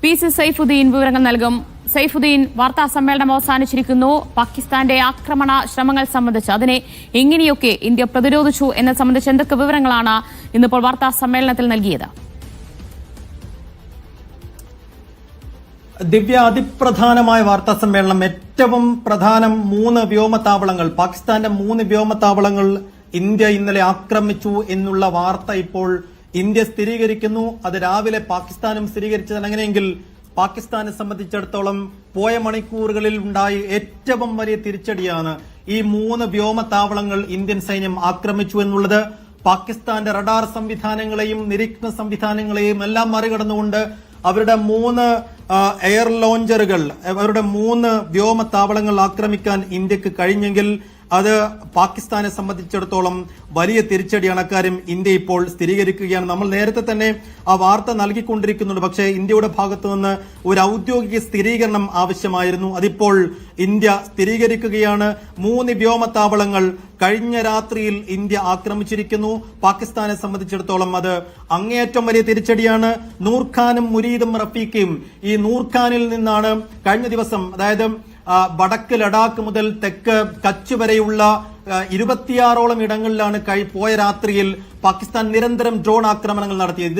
PC Saifuddin വിവരങ്ങൾ നൽകും. സൈഫുദ്ദീൻ, വാർത്താ സമ്മേളനം അവസാനിച്ചിരിക്കുന്നു. പാകിസ്ഥാന്റെ ആക്രമണ ശ്രമങ്ങൾ സംബന്ധിച്ച് അതിനെ എങ്ങനെയൊക്കെ ഇന്ത്യ പ്രതിരോധിച്ചു എന്നത് സംബന്ധിച്ച് എന്തൊക്കെ വിവരങ്ങളാണ് ഇന്നിപ്പോൾ വാർത്താ സമ്മേളനത്തിൽ നൽകിയത്? ദിവ്യ, അതിപ്രധാനമായ വാർത്താ സമ്മേളനം. ഏറ്റവും പ്രധാനം 3 വ്യോമത്താവളങ്ങൾ, പാകിസ്ഥാന്റെ 3 വ്യോമത്താവളങ്ങൾ ഇന്ത്യ ഇന്നലെ ആക്രമിച്ചു എന്നുള്ള വാർത്ത ഇപ്പോൾ ഇന്ത്യ സ്ഥിരീകരിക്കുന്നു. അത് രാവിലെ പാകിസ്ഥാനും സ്ഥിരീകരിച്ചതാണ്. അങ്ങനെയെങ്കിൽ പാകിസ്ഥാനെ സംബന്ധിച്ചിടത്തോളം പോയ മണിക്കൂറുകളിൽ ഉണ്ടായ ഏറ്റവും വലിയ തിരിച്ചടിയാണ് ഈ 3 വ്യോമത്താവളങ്ങൾ ഇന്ത്യൻ സൈന്യം ആക്രമിച്ചു എന്നുള്ളത്. പാകിസ്ഥാന്റെ റഡാർ സംവിധാനങ്ങളെയും നിരീക്ഷണ സംവിധാനങ്ങളെയും എല്ലാം മറികടന്നുകൊണ്ട് അവരുടെ 3 എയർ ലോഞ്ചറുകൾ, അവരുടെ 3 വ്യോമത്താവളങ്ങൾ ആക്രമിക്കാൻ ഇന്ത്യക്ക് കഴിഞ്ഞെങ്കിൽ അത് പാകിസ്ഥാനെ സംബന്ധിച്ചിടത്തോളം വലിയ തിരിച്ചടിയാണ്. അക്കാര്യം ഇന്ത്യ ഇപ്പോൾ സ്ഥിരീകരിക്കുകയാണ്. നമ്മൾ നേരത്തെ തന്നെ ആ വാർത്ത നൽകിക്കൊണ്ടിരിക്കുന്നുണ്ട്. പക്ഷേ ഇന്ത്യയുടെ ഭാഗത്തു നിന്ന് ഒരു ഔദ്യോഗിക സ്ഥിരീകരണം ആവശ്യമായിരുന്നു. അതിപ്പോൾ ഇന്ത്യ സ്ഥിരീകരിക്കുകയാണ്. 3 വ്യോമത്താവളങ്ങൾ കഴിഞ്ഞ രാത്രിയിൽ ഇന്ത്യ ആക്രമിച്ചിരിക്കുന്നു. പാകിസ്ഥാനെ സംബന്ധിച്ചിടത്തോളം അത് അങ്ങേയറ്റം വലിയ തിരിച്ചടിയാണ്. നൂർഖാനും മുരീദും റഫീഖയും, ഈ നൂർഖാനിൽ നിന്നാണ് കഴിഞ്ഞ ദിവസം, അതായത് വടക്ക് ലഡാക്ക് മുതൽ തെക്ക് കച്ച് വരെയുള്ള 26ഓളം ഇടങ്ങളിലാണ് പോയ രാത്രിയിൽ പാകിസ്ഥാൻ നിരന്തരം ഡ്രോൺ ആക്രമണങ്ങൾ നടത്തിയത്.